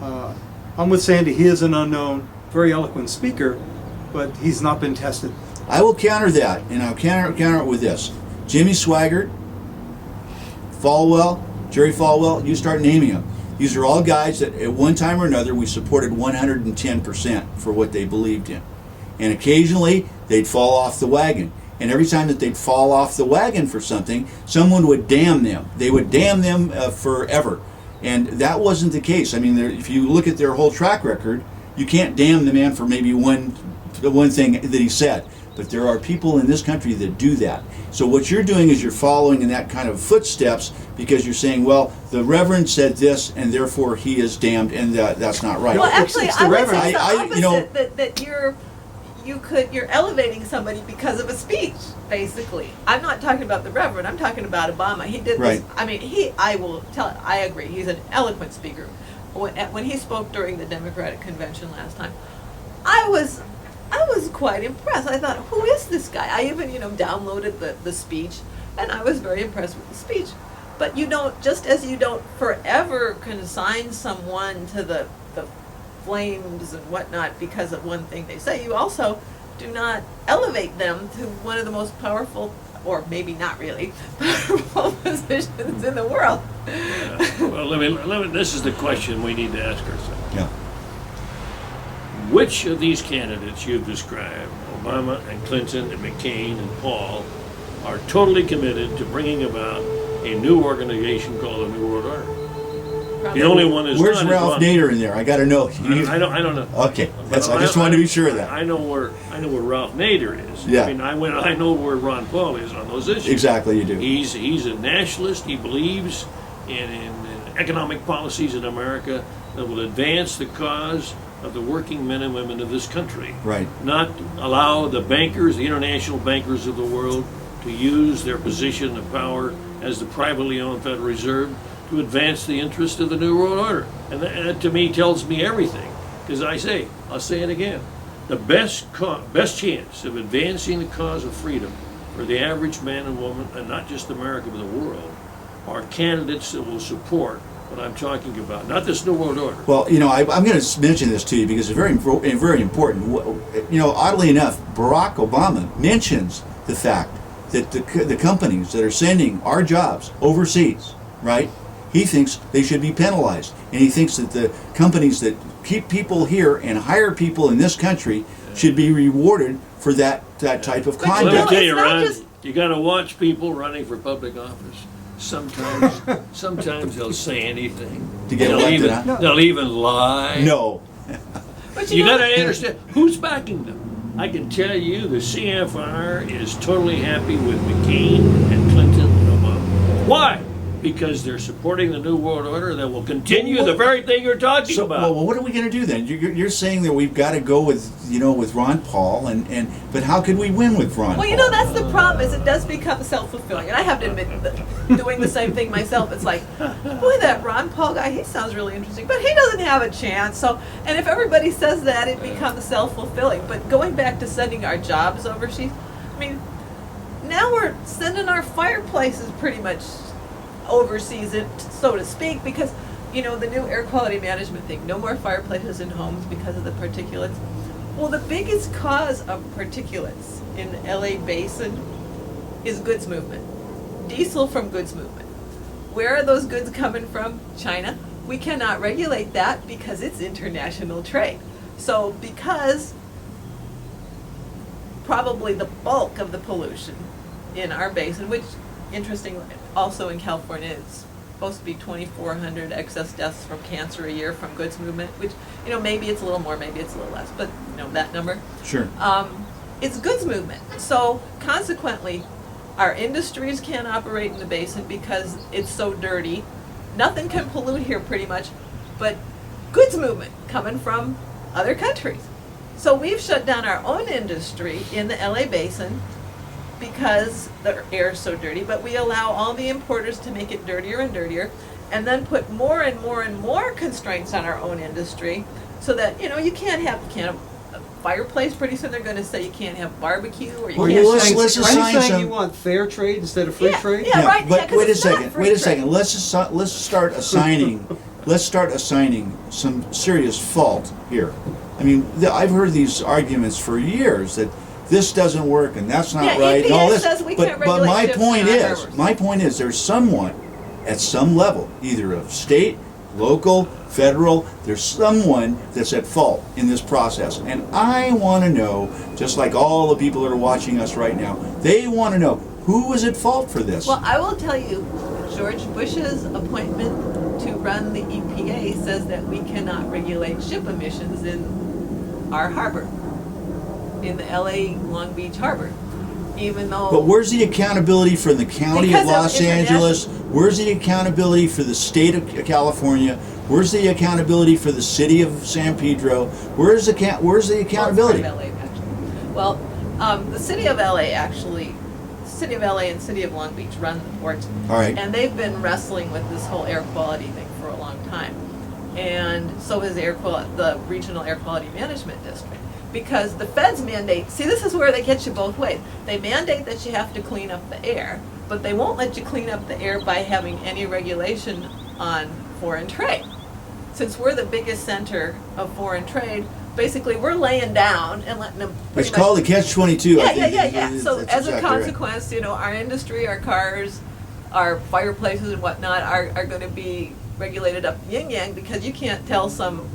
I'm with Sandy. He is an unknown, very eloquent speaker, but he's not been tested. I will counter that, and I'll counter it with this. Jimmy Swaggart, Falwell, Jerry Falwell, you start naming them. These are all guys that at one time or another we supported 110% for what they believed in. And occasionally they'd fall off the wagon. And every time that they'd fall off the wagon for something, someone would damn them. They would damn them forever. And that wasn't the case. I mean, if you look at their whole track record, you can't damn the man for maybe one thing that he said. But there are people in this country that do that. So what you're doing is you're following in that kind of footsteps because you're saying, well, the Reverend said this, and therefore he is damned, and that's not right. Well, actually, It's the I would Reverend. say the opposite, that you're elevating somebody because of a speech, basically. I'm not talking about the Reverend. I'm talking about Obama. He did Right. this. I mean, I agree. He's an eloquent speaker. When he spoke during the Democratic convention last time, I was quite impressed. I thought, who is this guy? I even, downloaded the speech, and I was very impressed with the speech. But just as you don't forever consign someone to the flames and whatnot because of one thing they say, you also do not elevate them to one of the most powerful, or maybe not really, powerful positions in the world. Well, this is the question we need to ask ourselves. Yeah. Which of these candidates you've described, Obama and Clinton and McCain and Paul, are totally committed to bringing about a new organization called the New World Order? The only one is Where's not Ralph Nader in there? I got to know. I don't know. Okay, I just wanted to be sure of that. I know where Ralph Nader is. Yeah. I mean, I know where Ron Paul is on those issues. Exactly, you do. He's a nationalist. He believes in economic policies in America that will advance the cause of the working men and women of this country. Right. Not allow the bankers, the international bankers of the world, to use their position of power as the privately owned Federal Reserve to advance the interest of the New World Order. And that to me tells me everything. Because I'll say it again, the best chance of advancing the cause of freedom for the average man and woman, and not just America but the world, are candidates that will support what I'm talking about, not this New World Order. Well, I'm going to mention this to you because it's very important. Oddly enough, Barack Obama mentions the fact that the companies that are sending our jobs overseas, right? He thinks they should be penalized, and he thinks that the companies that keep people here and hire people in this country should be rewarded for that type of But you Let me know, conduct. tell you, it's not Ron, just- you got to watch people running for public office. Sometimes they'll say anything. To get They'll elected, even, huh? They'll even lie. No. But You know, got to understand who's backing them. I can tell you the CFR is totally happy with McCain and Clinton and Obama. Why? Because they're supporting the New World Order that will continue the very thing you're talking So, about. well, what are we going to do then? You're saying that we've got to go with Ron Paul, but how could we win with Ron? Well, Paul? that's the problem. Is it does become self-fulfilling, and I have to admit that doing the same thing myself. It's like, boy, that Ron Paul guy, he sounds really interesting, but he doesn't have a chance. So, and if everybody says that, it becomes self-fulfilling. But going back to sending our jobs overseas, I mean, now we're sending our fireplaces pretty much overseas, so to speak, because the new air quality management thing, no more fireplaces in homes because of the particulates. Well, the biggest cause of particulates in the LA basin is goods movement. Diesel from goods movement. Where are those goods coming from? China. We cannot regulate that because it's international trade. So because probably the bulk of the pollution in our basin, which interestingly also in California is supposed to be 2,400 excess deaths from cancer a year from goods movement, which maybe it's a little more, maybe it's a little less, but that number. Sure. It's goods movement. So consequently, our industries can't operate in the basin because it's so dirty. Nothing can pollute here pretty much, but goods movement coming from other countries. So we've shut down our own industry in the LA basin because the air is so dirty, but we allow all the importers to make it dirtier and dirtier, and then put more and more and more constraints on our own industry, so that you can't have a fireplace. Pretty soon they're going to say you can't have barbecue, or you Or can't. you're let's- saying, let's are you assign saying some- you want fair trade instead of free Yeah, trade? yeah. right, But 'cause wait a it's not second. free Wait a trade. second. Let's start assigning. Let's start assigning some serious fault here. I mean, I've heard these arguments for years that this doesn't work and that's not Yeah, right and all EPA this. says we but can't but regulate my ships point in our is, harbors. there's someone at some level, either of state, local, federal, there's someone that's at fault in this process. And I want to know, just like all the people that are watching us right now, they want to know who is at fault for this. Well, I will tell you, George Bush's appointment to run the EPA says that we cannot regulate ship emissions in our harbor, in the LA Long Beach harbor, even though. But where's the accountability for the county Because of of Los Angeles? Where's the accountability for the state of California? Where's the accountability for the city of San Pedro? Where's the accountability? Well, it's part of LA, actually. Well, the city of LA actually, city of LA and city of Long Beach run the ports. All right. And they've been wrestling with this whole air quality thing for a long time. And so has the Regional Air Quality Management District. Because the feds mandate, see, this is where they get you both ways. They mandate that you have to clean up the air, but they won't let you clean up the air by having any regulation on foreign trade. Since we're the biggest center of foreign trade, basically we're laying down and letting them. It's pretty called the much- catch-22. I think. Yeah. So That's as a exactly right. consequence, our industry, our cars, our fireplaces and whatnot are going to be regulated up yin yang, because you can't tell some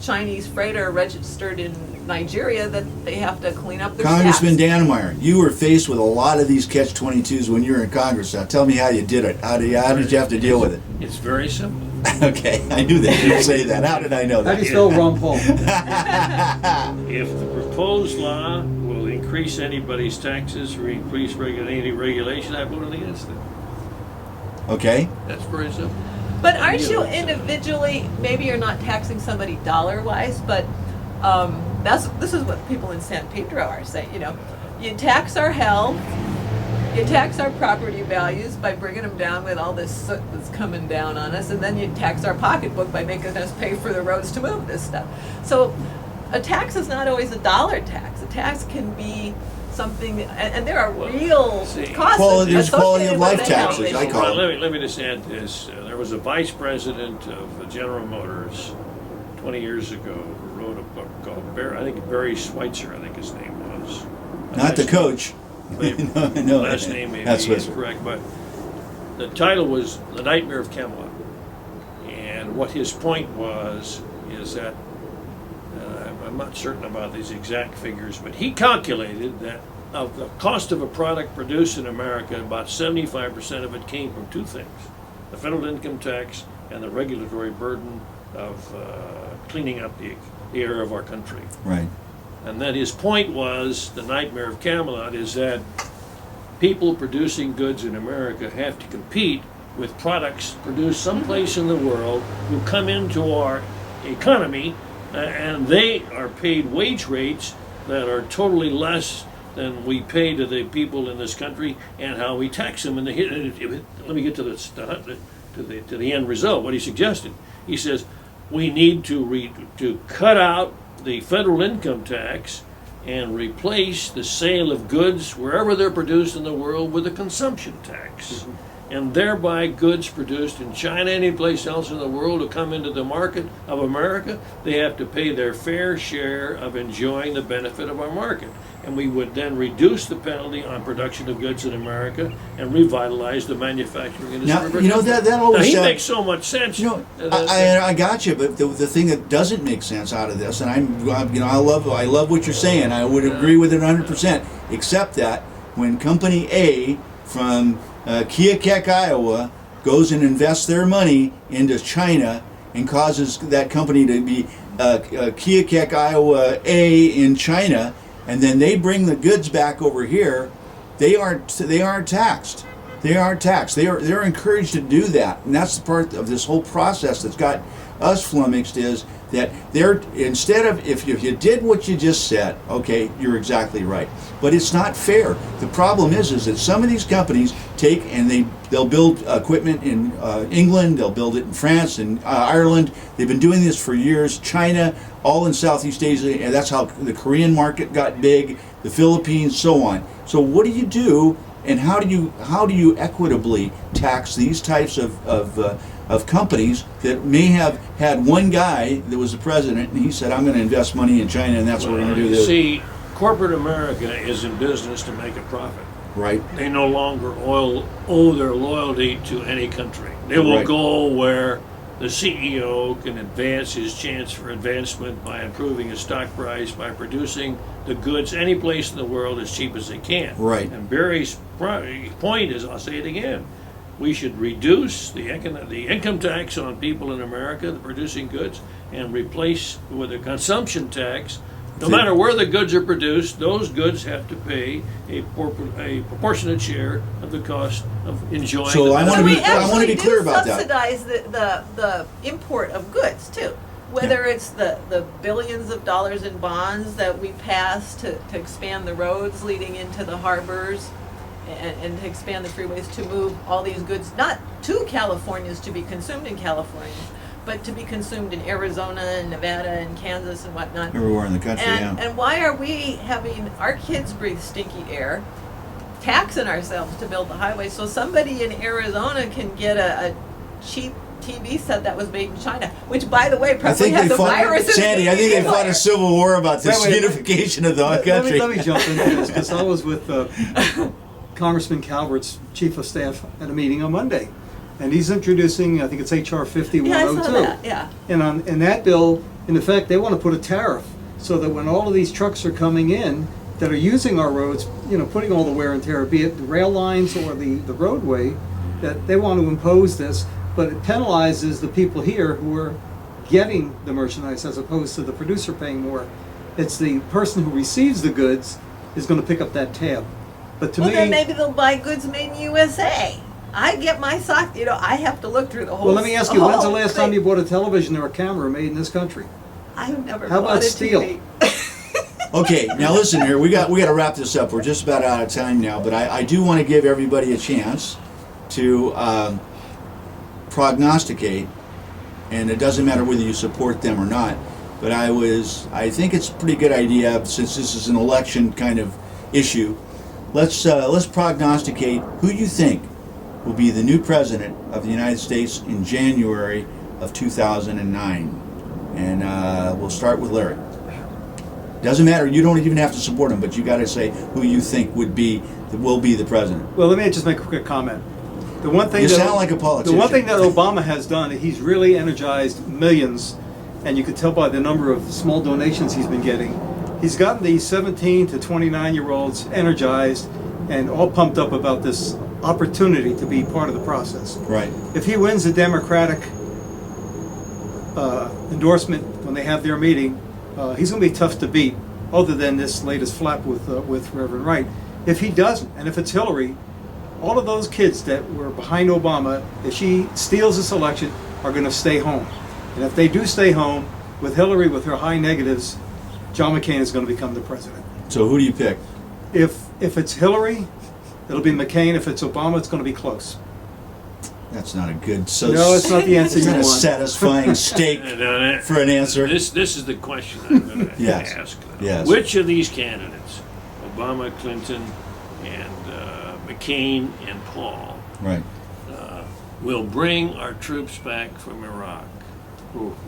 Chinese freighter registered in Nigeria that they have to clean up their Congressman stacks. Dannemeyer, you were faced with a lot of these catch-22s when you were in Congress. Now tell me how you did it. How did you have to deal with it? It's very simple. Okay, I knew that you'd say that. How did I know How that? do you spell Ron Paul? If the proposed law will increase anybody's taxes or increase any regulation, I voted against it. Okay. That's very simple. But aren't you individually, maybe you're not taxing somebody dollar-wise, but this is what people in San Pedro are saying, you tax our health, you tax our property values by bringing them down with all this soot that's coming down on us, and then you tax our pocketbook by making us pay for the roads to move this stuff. So a tax is not always a dollar tax. A tax can be something, and there are real see, costs there's quality of associated life with that taxes, I elevation. call it. Let me just add this. There was a vice president of General Motors 20 years ago who wrote a book called Barry Schweitzer, I think his name was. Not the coach. No, Last name may that's be what's incorrect, but the title was The Nightmare of Camelot. And what his point was is that, I'm not certain about these exact figures, but he calculated that of the cost of a product produced in America, about 75% of it came from two things: the federal income tax and the regulatory burden of cleaning up the air of our country. right. And then his point was, the nightmare of Camelot is that people producing goods in America have to compete with products produced someplace in the world who come into our economy, and they are paid wage rates that are totally less than we pay to the people in this country, and how we tax them. And let me get to the end result. What he suggested, he says, we need to cut out the federal income tax and replace the sale of goods wherever they're produced in the world with a consumption tax. And thereby goods produced in China, any place else in the world, to come into the market of America, they have to pay their fair share of enjoying the benefit of our market. And we would then reduce the penalty on production of goods in America and revitalize the manufacturing industry. Now, of our you know, country. that always Now, he sound- makes so much sense. You know, that- I got you, but the thing that doesn't make sense out of this, and I love what you're saying. I would agree with it 100%, except that when Company A from Keokuk, Iowa, goes and invests their money into China and causes that company to be Keokuk, Iowa A in China, and then they bring the goods back over here, they aren't taxed. They aren't taxed. They're encouraged to do that, and that's the part of this whole process that's got us flummoxed, is that they're, instead of, if you did what you just said, okay, you're exactly right, but it's not fair. The problem is that some of these companies take and they'll build equipment in England, they'll build it in France and Ireland. They've been doing this for years. China, all in Southeast Asia, and that's how the Korean market got big, the Philippines, so on. So what do you do, and how do you equitably tax these types of companies that may have had one guy that was the president and he said, I'm going to invest money in China and that's what we're going to do you this. see, corporate America is in business to make a profit. Right. They no longer owe their loyalty to any country. They will Right. go where the CEO can advance his chance for advancement by improving his stock price, by producing the goods any place in the world as cheap as they can. Right. And Barry's point is, I'll say it again, we should reduce the income tax on people in America, the producing goods, and replace with a consumption tax. No matter where the goods are produced, those goods have to pay a proportionate share of the cost of enjoying. So the I benefit. wanna be- we I wanna be actually clear do about that. subsidize the import of goods too. Whether it's the billions of dollars in bonds that we pass to expand the roads leading into the harbors and to expand the freeways to move all these goods, not to Californians to be consumed in California, but to be consumed in Arizona and Nevada and Kansas and whatnot. Everywhere in the country, And, yeah. and why are we having our kids breathe stinky air, taxing ourselves to build the highway so somebody in Arizona can get a cheap TV set that was made in China, which, by the way, I probably think has they a virus. fought, Sandy, I think they fought a civil war about this Wait, unification of the country. Let me jump into this, because I was with Congressman Calvert's chief of staff at a meeting on Monday, and he's introducing, I think it's HR 5102. Yeah, I saw that. Yeah. And in that bill, in effect, they want to put a tariff so that when all of these trucks are coming in that are using our roads, putting all the wear and tear, be it the rail lines or the roadway, that they want to impose this, but it penalizes the people here who are getting the merchandise as opposed to the producer paying more. It's the person who receives the goods is going to pick up that tab. But to Well, me, then maybe they'll buy goods made in USA. I get my sock. I have to look through the whole. well, let me ask you, when's the whole last time thing. you bought a television or a camera made in this country? I've never How bought about a steel? TV. Okay, now listen here. We got to wrap this up. We're just about out of time now, but I do want to give everybody a chance to prognosticate, and it doesn't matter whether you support them or not. But I think it's a pretty good idea, since this is an election kind of issue. Let's prognosticate who you think will be the new president of the United States in January of 2009. And we'll start with Larry. Doesn't matter. You don't even have to support him, but you got to say who you think will be the president. Well, let me just make a quick comment. The one thing You that, sound like a politician. The one thing that Obama has done, he's really energized millions, and you could tell by the number of small donations he's been getting. He's gotten these 17 to 29-year-olds energized and all pumped up about this opportunity to be part of the process. Right. If he wins the Democratic endorsement when they have their meeting, he's going to be tough to beat, other than this latest flap with Reverend Wright. If he doesn't, and if it's Hillary, all of those kids that were behind Obama, if she steals this election, are going to stay home. And if they do stay home, with Hillary, with her high negatives, John McCain is going to become the president. So who do you pick? If it's Hillary, it'll be McCain. If it's Obama, it's going to be close. That's not a good. No, it's not the answer It's you not a want. satisfying steak for an answer. This is the question I'm going to Yes. ask. Yes. Which of these candidates, Obama, Clinton, and McCain, and Paul, Right. will bring our troops back from Iraq?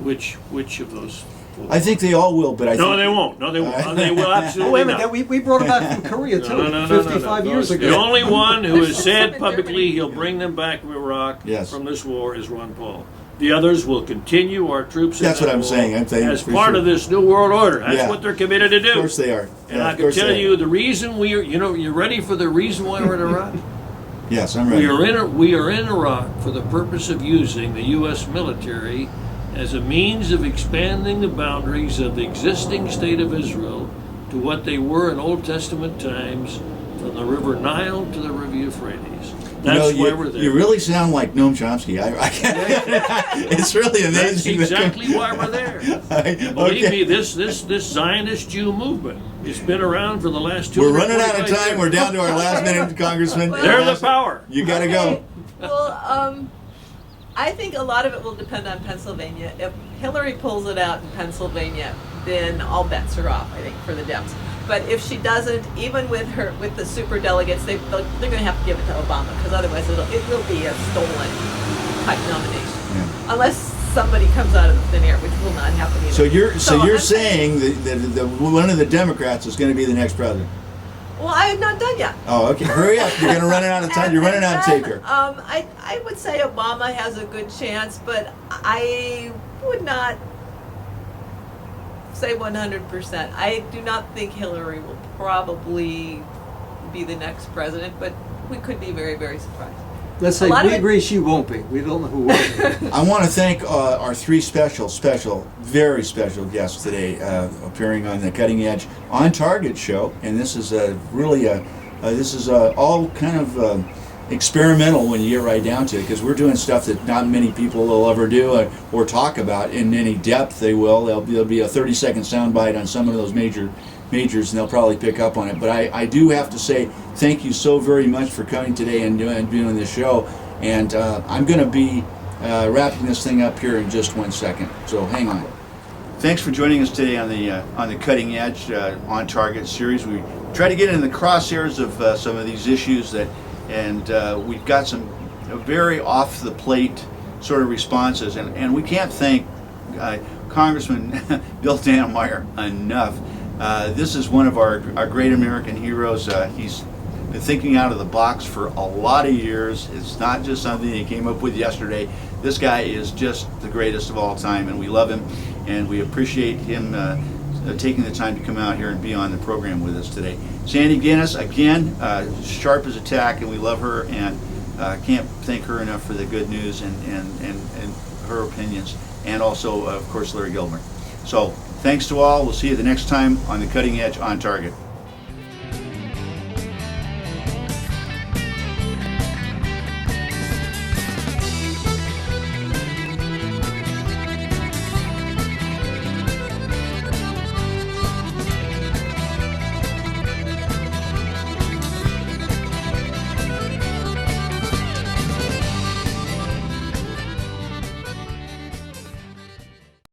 Which of those? I think they all will, but I No, think they won't. No, they won't. They will absolutely Oh, wait a not. minute, we brought it back from Korea too, No, 55 years The ago. only one who has Some said in publicly Germany. he'll bring them back from Iraq Yes. from this war is Ron Paul. The others will continue our troops in That's that what I'm war saying. I'm saying as for part sure. of this new world order. That's Yeah. what they're committed to do. Of course they are. And Yeah, I of can course tell they are. you the reason we are. You ready for the reason why we're in Iraq? Yes, I'm ready. We are in Iraq for the purpose of using the U.S. military as a means of expanding the boundaries of the existing state of Israel to what they were in Old Testament times, from the river Nile to the river Euphrates. That's why we're there. You really sound like Noam Chomsky. I can't. It's really That's amazing. exactly why we're there. Believe me, this Zionist Jew movement, it's been around for the last 2 We're running out of time. years. We're down to our last minute, Congressman. They're the power. You got to go. Well, I think a lot of it will depend on Pennsylvania. If Hillary pulls it out in Pennsylvania, then all bets are off, I think, for the Dems. But if she doesn't, even with the super delegates, they're going to have to give it to Obama, because otherwise it will be a stolen type nomination, unless somebody comes out of the thin air, which will not happen either. So you're I'm saying that one of the Democrats is going to be the next president? Well, I am not done yet. Oh, okay. Hurry up. You're going to run out of time. You're running out of taker. I would say Obama has a good chance, but I would not say 100%. I do not think Hillary will probably be the next president, but we could be very, very surprised. Let's say A lot of we it- agree she won't be. We don't know who will be. I want to thank our three very special guests today appearing on the Cutting Edge On Target show. And this is all kind of experimental when you get right down to it, because we're doing stuff that not many people will ever do or talk about in any depth. There'll be a 30-second soundbite on some of those majors, and they'll probably pick up on it. But I do have to say thank you so very much for coming today and doing this show. And I'm going to be wrapping this thing up here in just 1 second. So hang on. Thanks for joining us today on the Cutting Edge On Target series. We try to get in the crosshairs of some of these issues and we've got some very off the plate sort of responses, and we can't thank Congressman Bill Dannemeyer enough. This is one of our great American heroes. He's been thinking out of the box for a lot of years. It's not just something he came up with yesterday. This guy is just the greatest of all time, and we love him, and we appreciate him taking the time to come out here and be on the program with us today. Sandy Guinness, again, sharp as a tack, and we love her, and can't thank her enough for the good news and her opinions, and also, of course, Larry Gilmer. So, thanks to all. We'll see you the next time on the Cutting Edge On Target.